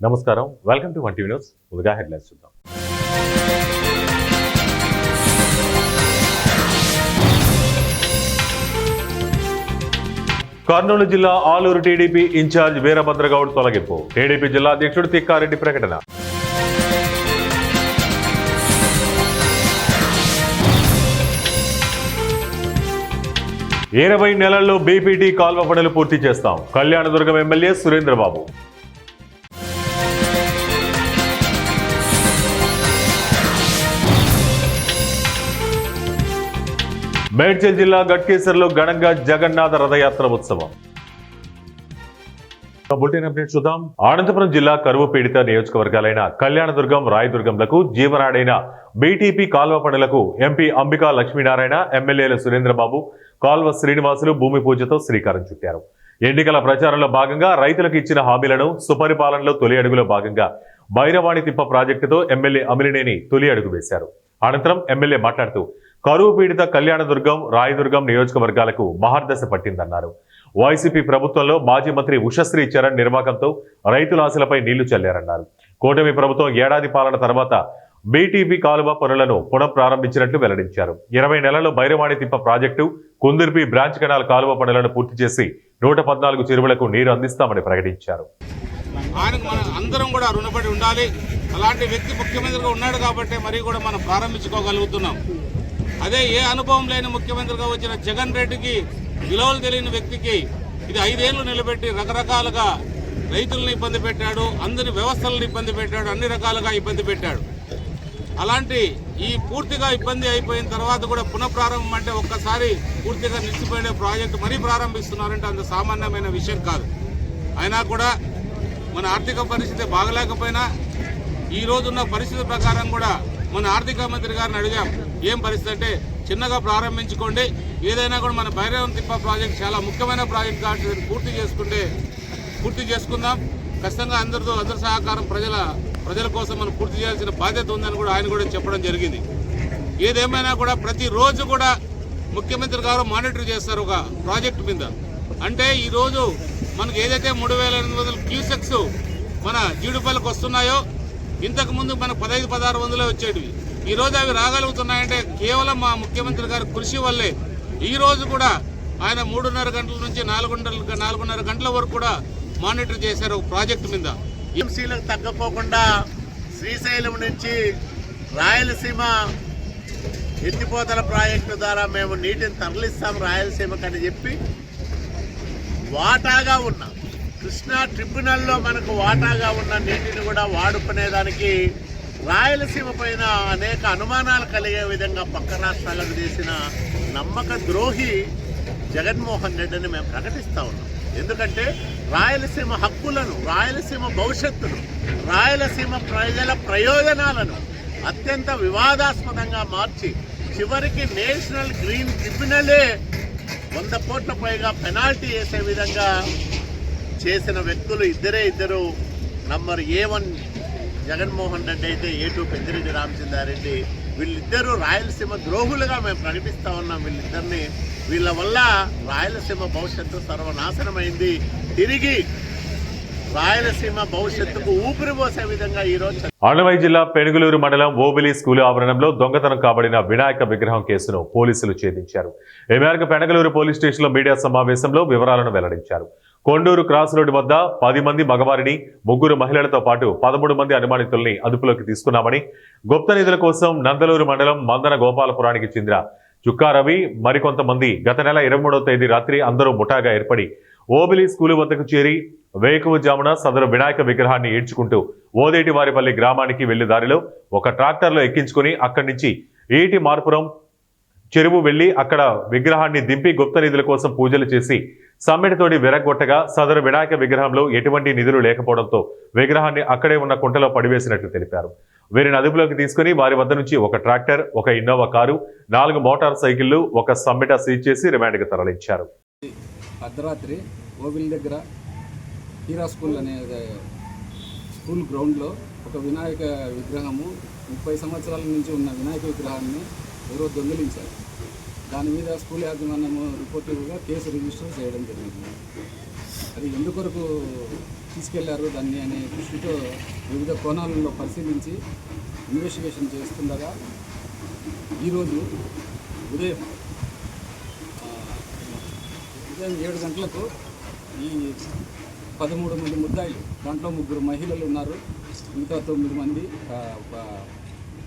నమస్కారం, welcome to 1TV news. ముందుగా headlines చూద్దాం. కర్నూలు జిల్లా ఆలూరు టీడీపీ ఇన్ఛార్జ్ వీరభద్రగౌడ్ తొలగింపు. టీడీపీ జిల్లా అధ్యక్షుడు తిక్కారెడ్డి ప్రకటన. ఇరవై నెలల్లో బీపీటీ కాల్వ పనులు పూర్తి చేస్తాం. కళ్యాణదుర్గం ఎమ్మెల్యే సురేంద్రబాబు. మేడ్చల్ జిల్లా గట్కేసర్లో ఘనంగా జగన్నాథ రథయాత్ర ఉత్సవం. బులెటిన్ అప్డేట్ చూద్దాం. అనంతపురం జిల్లా కరువు పీడిత నియోజకవర్గాలైన కళ్యాణదుర్గం, రాయదుర్గంలకు జీవనాడైన బీటీపీ కాల్వ పనులకు ఎంపీ అంబికా లక్ష్మీనారాయణ, ఎమ్మెల్యేలు సురేంద్రబాబు, కాల్వ శ్రీనివాసులు భూమి పూజతో శ్రీకారం చుట్టారు. ఎన్నికల ప్రచారంలో భాగంగా రైతులకు ఇచ్చిన హామీలను సుపరిపాలనలో తొలి అడుగులో భాగంగా భైరవాణి తిప్ప ప్రాజెక్టుతో ఎమ్మెల్యే అమిలినేని తొలి అడుగు వేశారు. అనంతరం ఎమ్మెల్యే మాట్లాడుతూ కరువు పీడిత కళ్యాణదుర్గం, రాయదుర్గం నియోజకవర్గాలకు మహర్దశ పట్టిందన్నారు. వైసీపీ ప్రభుత్వంలో మాజీ మంత్రి ఉషశ్రీ చరణ్ నిర్వాకంతో రైతుల ఆశలపై నీళ్లు చల్లారన్నారు. కూటమి ప్రభుత్వం ఏడాది పాలన తర్వాత బీటీపీ కాలువ పనులను పునఃప్రారంభించినట్లు వెల్లడించారు. 20 నెలల్లో భైరవాణి తిప్ప ప్రాజెక్టు, కుందుర్పి బ్రాంచ్ కెనాల్ కాలువ పనులను పూర్తి చేసి 114 చెరువులకు నీరు అందిస్తామని ప్రకటించారు. ఆయనకు మనం అందరం కూడా రుణపడి ఉండాలి. అలాంటి వ్యక్తి ముఖ్యమంత్రిగా ఉన్నాడు కాబట్టి మరి కూడా మనం ప్రారంభించుకోగలుగుతున్నాం. అదే ఏ అనుభవం లేని ముఖ్యమంత్రిగా వచ్చిన జగన్ రెడ్డికి, విలువలు తెలియని వ్యక్తికి ఇది 5 ఏళ్లు నిలబెట్టి రకరకాలుగా రైతులను ఇబ్బంది పెట్టాడు, అందరి వ్యవస్థలను ఇబ్బంది పెట్టాడు, అన్ని రకాలుగా ఇబ్బంది పెట్టాడు. అలాంటి ఈ పూర్తిగా ఇబ్బంది అయిపోయిన తర్వాత కూడా పునఃప్రారంభం అంటే ఒక్కసారి పూర్తిగా నిలిచిపోయిన ప్రాజెక్టు మరీ ప్రారంభిస్తున్నారంటే అంత సామాన్యమైన విషయం కాదు. అయినా కూడా మన ఆర్థిక పరిస్థితి బాగలేకపోయినా ఈ రోజున్న పరిస్థితి ప్రకారం కూడా మన ఆర్థిక మంత్రి గారిని అడిగాం, ఏం పరిస్థితి అంటే చిన్నగా ప్రారంభించుకోండి, ఏదైనా కూడా మన భైరవన్ తిప్ప ప్రాజెక్ట్ చాలా ముఖ్యమైన ప్రాజెక్ట్ కాబట్టి పూర్తి చేసుకుందాం. ఖచ్చితంగా అందరి సహకారం ప్రజల కోసం మనం పూర్తి చేయాల్సిన బాధ్యత ఉందని కూడా ఆయన కూడా చెప్పడం జరిగింది. ఏదేమైనా కూడా ప్రతిరోజు కూడా ముఖ్యమంత్రి గారు మానిటర్ చేస్తారు ఒక ప్రాజెక్టు మీద. అంటే ఈరోజు మనకు ఏదైతే 3800 క్యూసెక్స్ మన జీడిపల్లికి వస్తున్నాయో, ఇంతకుముందు మనకు 1500-1600 వచ్చేటివి. ఈరోజు అవి రాగలుగుతున్నాయంటే కేవలం మా ముఖ్యమంత్రి గారి కృషి వల్లే. ఈరోజు కూడా ఆయన 3:30 గంటల నుంచి 4:30 గంటల వరకు కూడా మానిటర్ చేశారు ప్రాజెక్టు మీద. ఎంసీలకు తగ్గపోకుండా శ్రీశైలం నుంచి రాయలసీమ ఎత్తిపోతల ప్రాజెక్టు ద్వారా మేము నీటిని తరలిస్తాం రాయలసీమకని చెప్పి వాటాగా ఉన్న కృష్ణా ట్రిబ్యునల్లో మనకు వాటాగా ఉన్న నీటిని కూడా వాడుకునేదానికి రాయలసీమ పైన అనేక అనుమానాలు కలిగే విధంగా పక్క రాష్ట్రాలకు చేసిన నమ్మక ద్రోహి జగన్మోహన్ రెడ్డిని మేము ప్రకటిస్తూ ఉన్నాం. ఎందుకంటే రాయలసీమ హక్కులను, రాయలసీమ భవిష్యత్తును, రాయలసీమ ప్రజల ప్రయోజనాలను అత్యంత వివాదాస్పదంగా మార్చి చివరికి నేషనల్ గ్రీన్ ట్రిబ్యునలే 100 కోట్ల పైగా పెనాల్టీ వేసే విధంగా చేసిన వ్యక్తులు ఇద్దరు. నంబర్ A1 జగన్మోహన్ రెడ్డి అయితే A2 పెద్దిరెడ్డి రామచంద్రారెడ్డి. వీళ్ళిద్దరూ రాయలసీమ ద్రోహులుగా మేము ప్రకటిస్తూ ఉన్నాం వీళ్ళిద్దరిని. వీళ్ళ వల్ల రాయలసీమ భవిష్యత్తు సర్వనాశనమైంది. తిరిగి రాయలసీమ భవిష్యత్తుకు ఊపిరి పోసే విధంగా ఈరోజు అన్నమయ్య జిల్లా పెనుగులూరు మండలం ఓబిలి స్కూలు ఆవరణంలో దొంగతనం కాబడిన వినాయక విగ్రహం కేసును పోలీసులు ఛేదించారు. ఈ మేరకు పెనుగులూరు పోలీస్ స్టేషన్లో మీడియా సమావేశంలో వివరాలను వెల్లడించారు. కొండూరు క్రాస్ రోడ్డు వద్ద 10 మంది మగవారిని, 3 మహిళలతో పాటు 13 మంది అనుమానితుల్ని అదుపులోకి తీసుకున్నామని, గుప్త నిధుల కోసం నందలూరు మండలం మందన గోపాలపురానికి చెందిన చుక్కారవి మరికొంతమంది గత నెల 23వ తేదీ రాత్రి అందరూ ముఠాగా ఏర్పడి ఓబిలి స్కూలు వద్దకు చేరి వేకువజామున సదరు వినాయక విగ్రహాన్ని ఈడ్చుకుంటూ ఓదేటి వారిపల్లి గ్రామానికి వెళ్లే దారిలో ఒక ట్రాక్టర్లో ఎక్కించుకుని అక్కడి నుంచి ఏటి మార్పురం చెరువు వెళ్లి అక్కడ విగ్రహాన్ని దింపి గుప్త నిధుల కోసం పూజలు చేసి సమ్మెటతోటి విరగొట్టగా సదరు వినాయక విగ్రహంలో ఎటువంటి నిధులు లేకపోవడంతో విగ్రహాన్ని అక్కడే ఉన్న కుంటలో పడివేసినట్లు తెలిపారు. వీరిని అదుపులోకి తీసుకుని వారి వద్ద నుంచి ఒక ట్రాక్టర్, ఒక ఇన్నోవా కారు, 4 మోటార్ సైకిళ్లు, ఒక సమ్మెట సీజ్ చేసి రిమాండ్కి తరలించారు. అర్ధరాత్రి ఓబిల్ దగ్గర హీరా స్కూల్ అనే స్కూల్ గ్రౌండ్లో ఒక వినాయక విగ్రహము 30 సంవత్సరాల నుంచి ఉన్న వినాయక విగ్రహాన్ని ఎవరో దొంగిలించారు. దాని మీద స్కూల్ యాజమాన్యం రిపోర్టివ్గా కేసు రిజిస్టర్ చేయడం జరిగింది. అది ఎందుకొరకు తీసుకెళ్లారు దాన్ని అనే దృష్టితో వివిధ కోణాలలో పరిశీలించి ఇన్వెస్టిగేషన్ చేస్తుండగా ఈరోజు ఉదయం 7 గంటలకు ఈ 13 మంది ముద్దాయిలు, దాంట్లో 3 మహిళలు ఉన్నారు, మిగతా 9 మంది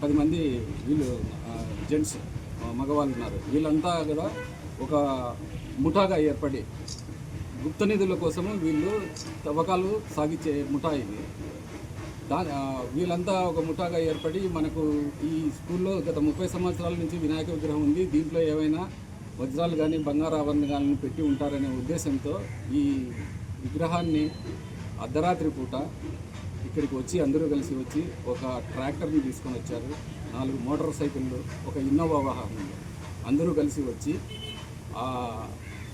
10 మంది వీళ్ళు జెంట్స్ మగవాళ్ళు ఉన్నారు. వీళ్ళంతా కూడా ఒక ముఠాగా ఏర్పడి గుప్త నిధుల కోసము వీళ్ళు తవ్వకాలు సాగించే ముఠా ఇది. వీళ్ళంతా ఒక ముఠాగా ఏర్పడి మనకు ఈ స్కూల్లో గత 30 సంవత్సరాల నుంచి వినాయక విగ్రహం ఉంది, దీంట్లో ఏమైనా వజ్రాలు కానీ బంగారు ఆభరణాలను పెట్టి ఉంటారనే ఉద్దేశంతో ఈ విగ్రహాన్ని అర్ధరాత్రి పూట ఇక్కడికి వచ్చి అందరూ కలిసి వచ్చి ఒక ట్రాక్టర్ని తీసుకొని వచ్చారు, 4 మోటార్ సైకిళ్ళు, ఒక ఇన్నోవా వాహనం, అందరూ కలిసి వచ్చి ఆ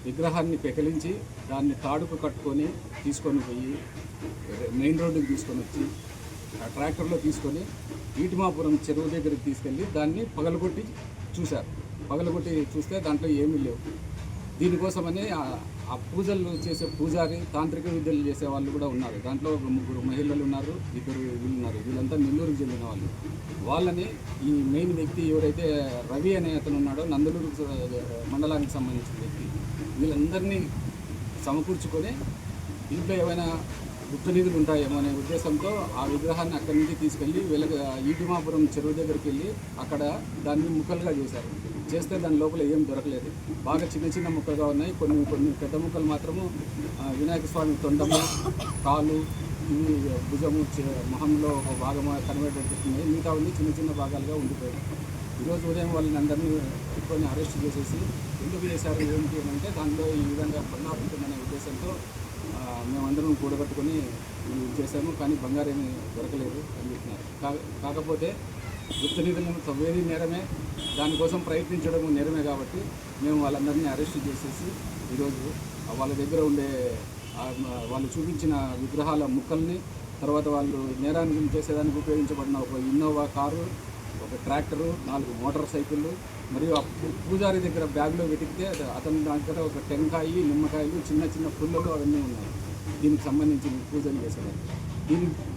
విగ్రహాన్ని పెకిలించి దాన్ని తాడుకు కట్టుకొని తీసుకొని పోయి మెయిన్ రోడ్డుకి తీసుకొని వచ్చి ఆ ట్రాక్టర్లో తీసుకొని ఈటిమాపురం చెరువు దగ్గరికి తీసుకెళ్ళి దాన్ని పగలగొట్టి చూశారు. పగలగొట్టి చూస్తే దాంట్లో ఏమీ లేవు. దీనికోసమని ఆ పూజలు చేసే పూజారి, తాంత్రిక విద్యలు చేసే వాళ్ళు కూడా ఉన్నారు. దాంట్లో ఒక 3 మహిళలు ఉన్నారు, 2 వీళ్ళు ఉన్నారు. వీళ్ళంతా నెల్లూరుకు చెందిన వాళ్ళు. వాళ్ళని ఈ మెయిన్ వ్యక్తి ఎవరైతే రవి అనే అతను ఉన్నాడో, నందలూరు మండలానికి సంబంధించిన వ్యక్తి, వీళ్ళందరినీ సమకూర్చుకొని ఇంట్లో ఏమైనా గుప్త నిధులు ఉంటాయేమో అనే ఉద్దేశంతో ఆ విగ్రహాన్ని అక్కడి నుంచి తీసుకెళ్ళి ఈటిమాపురం చెరువు దగ్గరికి వెళ్ళి అక్కడ దాన్ని ముక్కలుగా చేశారు. చేస్తే దాని లోపల ఏం దొరకలేదు, బాగా చిన్న చిన్న ముక్కలుగా ఉన్నాయి. కొన్ని పెద్ద ముక్కలు మాత్రము వినాయక స్వామి తొండము, కాలు, ఇవి భుజము, మొహంలో ఒక భాగం కనబడేటట్టున్నాయి. మిగతా ఉంది చిన్న చిన్న భాగాలుగా ఉండిపోయాయి. ఈరోజు ఉదయం వాళ్ళని అందరినీ కొన్ని అరెస్ట్ చేసేసి ఎందుకు చేశారు ఏంటి అంటే దాంట్లో ఈ విధంగా బంగారు ఉంటుందనే ఉద్దేశంతో మేమందరం కూడగట్టుకొని చేశాము, కానీ బంగారు ఏమీ దొరకలేదు అని చెప్తున్నారు. కాకపోతే గుప్త నిధులను తవ్వేది నేరమే, దానికోసం ప్రయత్నించడం నేరమే కాబట్టి మేము వాళ్ళందరినీ అరెస్ట్ చేసేసి ఈరోజు వాళ్ళ దగ్గర ఉండే వాళ్ళు చూపించిన విగ్రహాల ముక్కల్ని, తర్వాత వాళ్ళు నేరాన్ని చేసేదానికి ఉపయోగించబడిన ఒక ఇన్నోవా కారు, ఒక ట్రాక్టరు, 4 మోటార్ సైకిళ్ళు, మరియు ఆ పూజారి దగ్గర బ్యాగ్లో వెతికితే అతని దగ్గర ఒక టెంకాయ, నిమ్మకాయలు, చిన్న చిన్న పుల్లలు అవన్నీ ఉన్నాయి దీనికి సంబంధించి పూజలు చేసేవారు.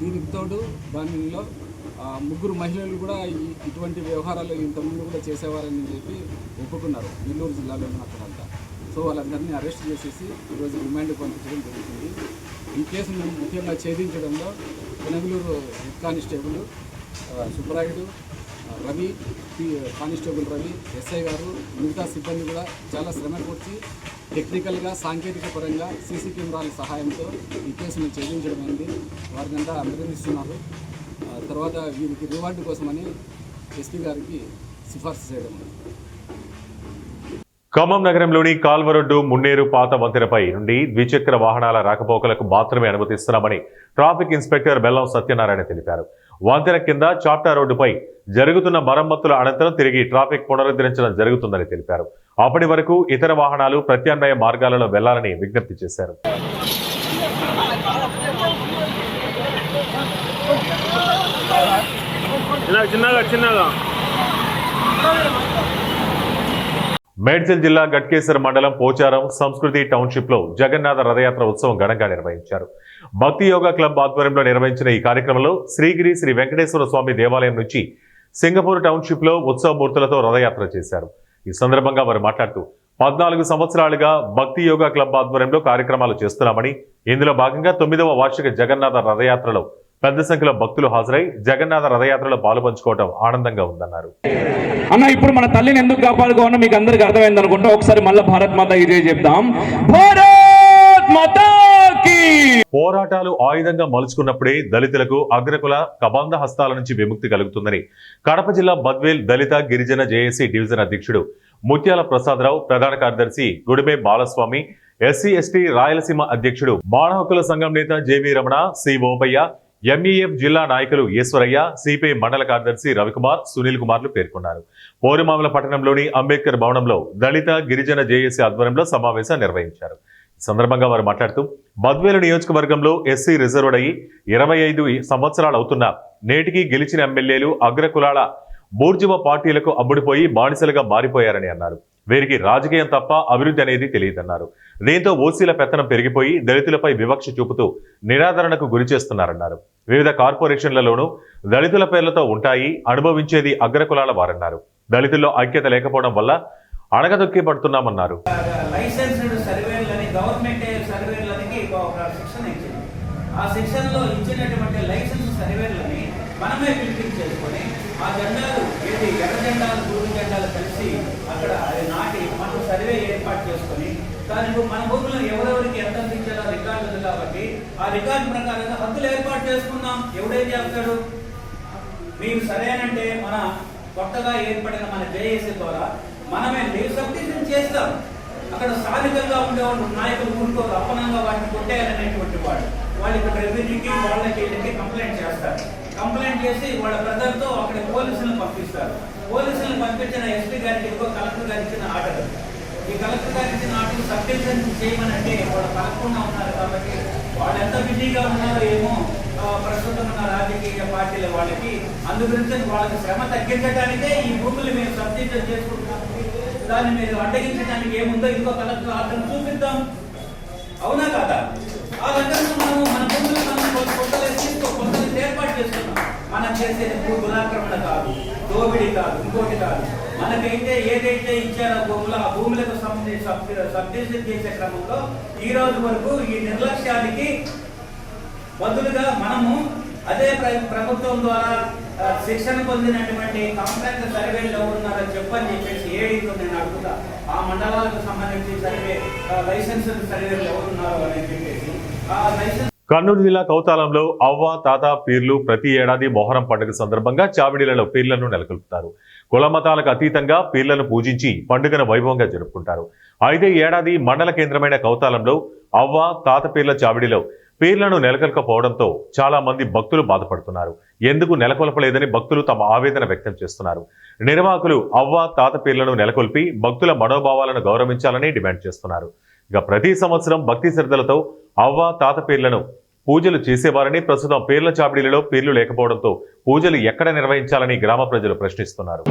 దీనికి తోడు దానిలో 3 మహిళలు కూడా ఇటువంటి వ్యవహారాలు ఇంతకుముందు కూడా చేసేవారని చెప్పి ఒప్పుకున్నారు నెల్లూరు జిల్లాలో అక్కడంతా. సో వాళ్ళందరినీ అరెస్ట్ చేసేసి ఈరోజు రిమాండ్ పంపించడం జరుగుతుంది. ఈ కేసును ముఖ్యంగా ఛేదించడంలో Penagaluru head constable Subbarayudu, Ravi, constable Ravi, SI garu, మిగతా సిబ్బంది కూడా చాలా శ్రమ కూర్చి టెక్నికల్గా, సాంకేతిక పరంగా సీసీ కెమెరాల సహాయంతో ఈ కేసును ఛేదించడం అయింది. వారిని అంతా అభినందిస్తున్నారు. తర్వాత వీరికి రివార్డు కోసమని ఎస్పీ గారికి సిఫార్సు చేయడం. ఖమ్మం నగరంలోని కాల్వరోడ్డు మున్నేరు పాత వంతెనపై నుండి ద్విచక్ర వాహనాల రాకపోకలకు మాత్రమే అనుమతిస్తున్నామని ట్రాఫిక్ ఇన్స్పెక్టర్ బెల్లం సత్యనారాయణ తెలిపారు. వంతెన కింద చాప్టా రోడ్డుపై జరుగుతున్న మరమ్మతుల అనంతరం తిరిగి ట్రాఫిక్ పునరుద్ధరించడం జరుగుతుందని తెలిపారు. అప్పటి వరకు ఇతర వాహనాలు ప్రత్యామ్నాయ మార్గాలలో వెళ్లాలని విజ్ఞప్తి చేశారు. మేడ్చల్ జిల్లా గట్కేసర్ మండలం పోచారం సంస్కృతి టౌన్షిప్ లో జగన్నాథ రథయాత్ర ఉత్సవం ఘనంగా నిర్వహించారు. భక్తి యోగా క్లబ్ ఆధ్వర్యంలో నిర్వహించిన ఈ కార్యక్రమంలో శ్రీగిరి శ్రీ వెంకటేశ్వర స్వామి దేవాలయం నుంచి సింగపూర్ టౌన్షిప్ లో ఉత్సవ మూర్తులతో రథయాత్ర చేశారు. ఈ సందర్భంగా వారు మాట్లాడుతూ 14 సంవత్సరాలుగా భక్తి యోగా క్లబ్ ఆధ్వర్యంలో కార్యక్రమాలు చేస్తున్నామని, ఇందులో భాగంగా 9వ వార్షిక జగన్నాథ రథయాత్రలో పెద్ద సంఖ్యలో భక్తులు హాజరై జగన్నాథ రథయాత్రలో పాలుపంచుకోవడం ఆనందంగా ఉందన్నారు. అన్న ఇప్పుడు మన తల్లిని ఎందుకు కాపాడుకోవాలో మీకు అందరికి అర్థమైంది అనుకుంటా. ఒకసారి మళ్ళీ భారత్ మాతా కీ జై చెప్దాం. భారత్ మాతా కీ. పోరాటాలు ఆయుధంగా మలుచుకున్నప్పుడే దళితులకు అగ్రకుల కబంధ హస్తాల నుంచి విముక్తి కలుగుతుందని కడప జిల్లా బద్వేల్ దళిత గిరిజన జేఏసీ డివిజన్ అధ్యక్షుడు ముత్యాల ప్రసాదరావు, ప్రధాన కార్యదర్శి గుడిమే బాలస్వామి, ఎస్సీ ఎస్టీ రాయలసీమ అధ్యక్షుడు మానవ హక్కుల సంఘం నేత JV Ramana, C Obayya, MEF జిల్లా నాయకులు ఈశ్వరయ్య, సిపిఐ మండల కార్యదర్శి రవికుమార్, సునీల్ కుమార్లు పేర్కొన్నారు. పోరుమామల పట్టణంలోని అంబేద్కర్ భవనంలో దళిత గిరిజన జేఏసీ ఆధ్వర్యంలో సమావేశం నిర్వహించారు. ఈ సందర్భంగా వారు మాట్లాడుతూ బద్వేలు నియోజకవర్గంలో ఎస్సీ రిజర్వ్డ్ అయ్యి 25 సంవత్సరాలు అవుతున్నా నేటికి గెలిచిన ఎమ్మెల్యేలు అగ్రకులాల బూర్జువ పార్టీలకు అమ్ముడిపోయి బానిసలుగా మారిపోయారని అన్నారు. వీరికి రాజకీయం తప్ప అభివృద్ధి అనేది తెలియదన్నారు. దీంతో ఓసీల పెత్తనం పెరిగిపోయి దళితులపై వివక్ష చూపుతూ నిరాదరణకు గురి చేస్తున్నారన్నారు. వివిధ కార్పొరేషన్లలోనూ దళితుల పేర్లతో ఉంటాయి, అనుభవించేది అగ్రకులాల వారన్నారు. దళితుల్లో ఐక్యత లేకపోవడం వల్ల అణగదొక్కిపడుతున్నామన్నారు. లైసెన్స్డ్ సర్వేలని గవర్నమెంట్ సర్వేలకి ఒక శిక్షణ ఇచ్చింది. ఆ శిక్షణలో ఇచ్చినటువంటి లైసెన్స్ సర్వేలని మనమే పిలిపించేసుకొని ఆ జెండాలు ఏది ఎర్ర జెండాలు గోధుమ జెండాలు కలిసి అక్కడ అది నాటి మనం సర్వే ఏర్పాటు చేసుకొని దానికి మన భూములను ఎవరెవరికి ఎంత అందించాలో రికార్డు ఉంది కాబట్టి ఆ రికార్డు ప్రకారంగా హద్దులు ఏర్పాటు చేసుకుందాం. ఎవడేం చేస్తాడు? మీరు సరేనంటే మన కొత్తగా ఏర్పడిన మన జేఏసీ ద్వారా మనమే సబ్డివిజన్ చేస్తాం. అక్కడ స్థానికంగా ఉండేవాళ్ళు నాయకులు ఊరుకోరు, అప్పనంగా వాటిని కొట్టేయాలనేటువంటి వాళ్ళు ఇక్కడ రెవెన్యూకి వాళ్ళకి కంప్లైంట్ చేస్తారు. కంప్లైంట్ చేసి వాళ్ళ బ్రదర్తో అక్కడ పోలీసులను పంపిస్తారు. పోలీసులను పంపించిన ఎస్పీ గారికి ఇంకో కలెక్టర్ గారు ఇచ్చిన ఆర్డర్. ఈ కలెక్టర్ గారు ఇచ్చిన ఆర్డర్ సబ్డివిజన్ చేయమనంటే వాళ్ళు కలగకుండా ఉన్నారు. కాబట్టి వాళ్ళు ఎంత బిజీగా ఉన్నారో ఏమో ప్రస్తుతం ఉన్న రాజకీయ పార్టీల వాళ్ళకి. అందు గురించి వాళ్ళకి శ్రమ తగ్గించడానికే ఈ భూములు మేము సబ్డివిజన్ చేసుకుంటున్నాం. దాన్ని మీరు అడ్డగించడానికి ఏముందో ఇంకో కలెక్టర్ ఆర్డర్ చూపిద్దాం. అవునా కాదా? ఆ రకంగా మనం మన భూములు మనం కొత్తలు ఏర్పాటు చేస్తున్నాం. మనం చేసేది దురాక్రమణ కాదు, దోపిడీ కాదు, ఇంకోటి కాదు. మనకైతే ఏదైతే ఇచ్చారో భూములు ఆ భూములకు సబ్డివిజన్ చేసే క్రమంలో ఈ రోజు వరకు ఈ నిర్లక్ష్యానికి బదులుగా మనము అదే ప్రభుత్వం ద్వారా శిక్షణ పొందినటువంటి కాంట్రాక్ట్ సర్వేలు ఎవరున్నారో చెప్పని చెప్పేసి ఏడీతో నేను అడుగుతా. ఆ మండలాలకు సంబంధించి సర్వే లైసెన్స్ సర్వేలు ఎవరున్నారో అని చెప్పేసి ఆ లైసెన్స్. కర్నూలు జిల్లా కౌతాలంలో అవ్వ తాత పీర్లు ప్రతి ఏడాది మొహరం పండుగ సందర్భంగా చావిడిలలో పీర్లను నెలకొల్పుతారు. కుల మతాలకు అతీతంగా పీర్లను పూజించి పండుగను వైభవంగా జరుపుకుంటారు. అయితే ఏడాది మండల కేంద్రమైన కౌతాలంలో అవ్వ తాత పీర్ల చావిడిలో పీర్లను నెలకొల్పకపోవడంతో చాలా మంది భక్తులు బాధపడుతున్నారు. ఎందుకు నెలకొల్పలేదని భక్తులు తమ ఆవేదన వ్యక్తం చేస్తున్నారు. నిర్వాహకులు అవ్వ తాత పీర్లను నెలకొల్పి భక్తుల మనోభావాలను గౌరవించాలని డిమాండ్ చేస్తున్నారు. ఇక ప్రతి సంవత్సరం భక్తి శ్రద్ధలతో అవ్వ తాత పీర్లను పూజలు చేసేవారని, ప్రస్తుతం పీర్ల చాపిడిలలో పీర్లు లేకపోవడంతో పూజలు ఎక్కడ నిర్వహించాలని గ్రామ ప్రజలు ప్రశ్నిస్తున్నారు.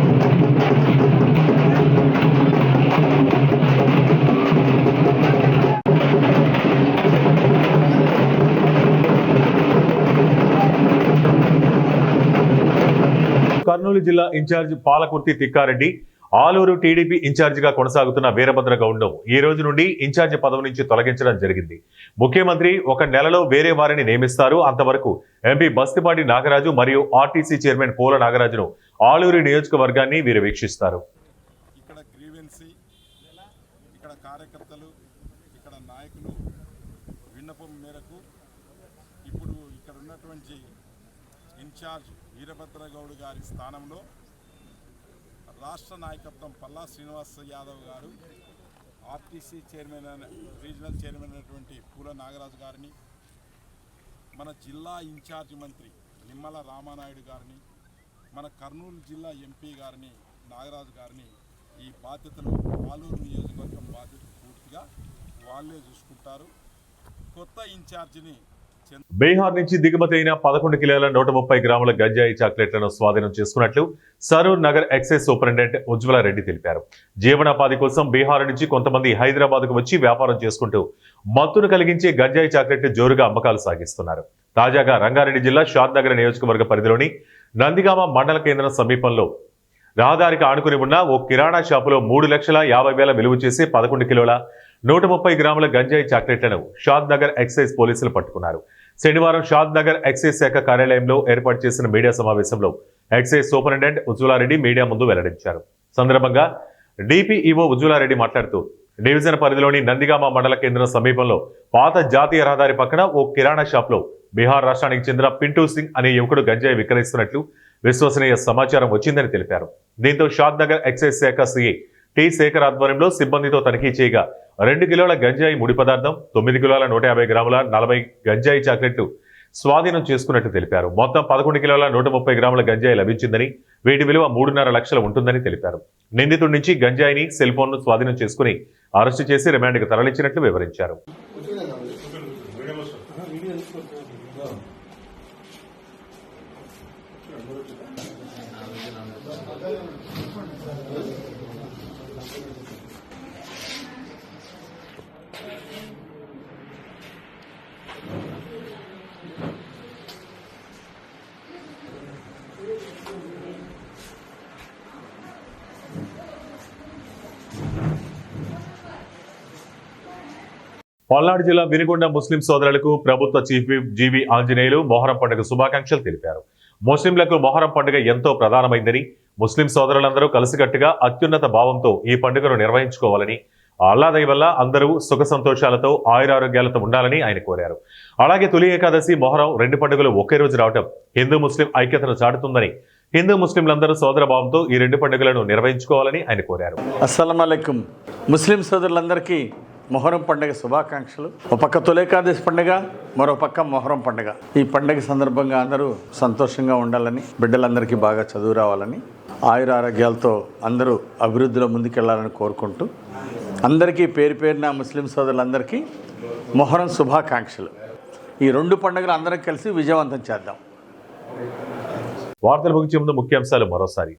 కర్నూలు జిల్లా ఇన్ఛార్జ్ పాలకుర్తి తిక్కారెడ్డి ఆలూరు టీడీపీ ఇన్ఛార్జిగా కొనసాగుతున్న వీరభద్ర గౌడ్ను ఈ రోజు నుండి ఇన్ఛార్జి పదవి నుంచి తొలగించడం జరిగింది. ముఖ్యమంత్రి ఒక నెలలో వేరే వారిని నియమిస్తారు. అంతవరకు ఎంపీ బస్తిపాటి నాగరాజు మరియు ఆర్టీసీ చైర్మన్ పోల నాగరాజును ఆలూరు నియోజకవర్గాన్ని వీరు వీక్షిస్తారు. ఇక్కడ గ్రీవెన్సీ, ఇక్కడ కార్యకర్తలు, ఇక్కడ నాయకులు విన్నపం మేరకు ఇప్పుడు ఇక్కడ ఉన్నటువంటి ఇన్ఛార్జ్ వీరభద్ర గౌడ్ గారి స్థానంలో రాష్ట్ర నాయకత్వం పల్లా శ్రీనివాస్ యాదవ్ గారు, ఆర్టీసీ చైర్మన్ రీజనల్ చైర్మన్ అయినటువంటి పూల నాగరాజు గారిని, మన జిల్లా ఇన్ఛార్జ్ మంత్రి నిమ్మల రామానాయుడు గారిని, మన కర్నూలు జిల్లా ఎంపీ గారిని నాగరాజు గారిని ఈ బాధ్యతలు ఆలూరు నియోజకవర్గం బాధ్యత పూర్తిగా వాళ్ళే చూసుకుంటారు. కొత్త ఇన్ఛార్జిని బీహార్ నుంచి దిగుమతి అయిన 11 కిలోల 130 గ్రాముల గంజాయి చాక్లెట్లను స్వాధీనం చేసుకున్నట్లు సరూర్ నగర్ ఎక్సైజ్ సూపరింటెండెంట్ ఉజ్వల రెడ్డి తెలిపారు. జీవనోపాధి కోసం బీహార్ నుంచి కొంతమంది హైదరాబాద్కు వచ్చి వ్యాపారం చేసుకుంటూ మత్తును కలిగించే గంజాయి చాక్లెట్ జోరుగా అమ్మకాలు సాగిస్తున్నారు. తాజాగా రంగారెడ్డి జిల్లా షాద్ నగర్ నియోజకవర్గ పరిధిలోని నందిగామ మండల కేంద్రం సమీపంలో రహదారికి ఆనుకుని ఉన్న ఓ కిరాణా షాపులో 3,50,000 విలువ చేసే 11 కిలోల 130 గ్రాముల గంజాయి చాక్లెట్లను షాద్ నగర్ ఎక్సైజ్ పోలీసులు పట్టుకున్నారు. శనివారం షాద్ నగర్ ఎక్సైజ్ శాఖ కార్యాలయంలో ఏర్పాటు చేసిన మీడియా సమావేశంలో ఎక్సైజ్ సూపరింటెండెంట్ ఉజ్వలారెడ్డి మీడియా ముందు వెల్లడించారు. సందర్భంగా డిపిఈఓ ఉజ్వలారెడ్డి మాట్లాడుతూ డివిజన్ పరిధిలోని నందిగామ మండల కేంద్రం సమీపంలో పాత జాతీయ రహదారి పక్కన ఓ కిరాణా షాప్లో బీహార్ రాష్ట్రానికి చెందిన పింటూ సింగ్ అనే యువకుడు గంజాయి విక్రయిస్తున్నట్లు విశ్వసనీయ సమాచారం వచ్చిందని తెలిపారు. దీంతో షాద్ నగర్ ఎక్సైజ్ శాఖ సిఐ టి శేఖర్ ఆధ్వర్యంలో సిబ్బందితో తనిఖీ చేయగా 2 కిలోల గంజాయి ముడి పదార్థం, 9 కిలోల 150 గ్రాముల 40 గంజాయి చాక్లెట్లు స్వాధీనం చేసుకున్నట్టు తెలిపారు. మొత్తం 11 కిలోల 130 గ్రాముల గంజాయి లభించిందని, వీటి విలువ 3.5 లక్షలు ఉంటుందని తెలిపారు. నిందితుడి నుంచి గంజాయిని, సెల్ ఫోన్ను స్వాధీనం చేసుకుని అరెస్టు చేసి రిమాండ్కు తరలించినట్లు వివరించారు. పల్నాడు జిల్లా వినుకొండ ముస్లిం సోదరులకు ప్రభుత్వ చీఫ్ విప్ జీవి ఆంజనేయులు మొహరం పండుగ శుభాకాంక్షలు తెలిపారు. ముస్లింలకు మొహరం పండుగ ఎంతో ప్రధానమైందని, ముస్లిం సోదరులందరూ కలిసికట్టుగా అత్యున్నత భావంతో ఈ పండుగను నిర్వహించుకోవాలని, అల్లా దయ వల్ల అందరూ సుఖ సంతోషాలతో ఆయురారోగ్యాలతో ఉండాలని ఆయన కోరారు. అలాగే తొలి ఏకాదశి మొహరం 2 పండుగలు ఒకే రోజు రావడం హిందూ ముస్లిం ఐక్యతను చాటుతుందని, హిందూ ముస్లింలందరూ సోదర భావంతో ఈ 2 పండుగలను నిర్వహించుకోవాలని ఆయన కోరారు. అస్సలాము అలైకుం. ముస్లిం సోదరులందరికీ మొహరం పండుగ శుభాకాంక్షలు. ఒక పక్క తొలేకాదశి పండుగ, మరో పక్క మొహరం పండుగ. ఈ పండుగ సందర్భంగా అందరూ సంతోషంగా ఉండాలని, బిడ్డలందరికీ బాగా చదువు రావాలని, ఆయుర ఆరోగ్యాలతో అందరూ అభివృద్ధిలో ముందుకెళ్లాలని కోరుకుంటూ అందరికీ పేరు పేరున ముస్లిం సోదరులందరికీ మొహరం శుభాకాంక్షలు. ఈ 2 పండుగలు అందరం కలిసి విజయవంతం చేద్దాం. వార్తలు ముగించే ముందు ముఖ్యాంశాలు మరోసారి.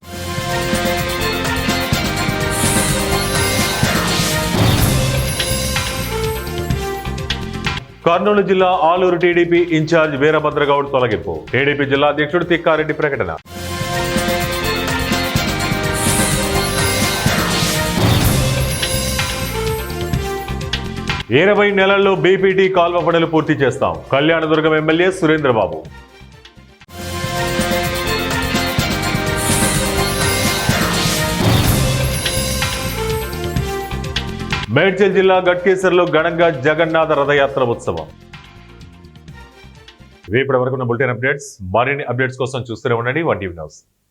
కర్నూలు జిల్లా ఆలూరు టీడీపీ ఇన్ఛార్జ్ వీరభద్రగౌడ్ తొలగింపు. టీడీపీ జిల్లా అధ్యక్షుడు తిక్కారెడ్డి ప్రకటన. ఇరవై నెలల్లో బీపీటీ కాల్వ పనులు పూర్తి చేస్తాం. కళ్యాణదుర్గం ఎమ్మెల్యే సురేంద్రబాబు. మేడ్చల్ జిల్లా గట్కేసర్లో ఘనంగా జగన్నాథ రథయాత్ర ఉత్సవం. ఇప్పటి వరకు ఉన్న బులెటిన్ అప్డేట్స్. మరిన్ని అప్డేట్స్ కోసం చూస్తూనే ఉండండి 1 టీవీ న్యూస్.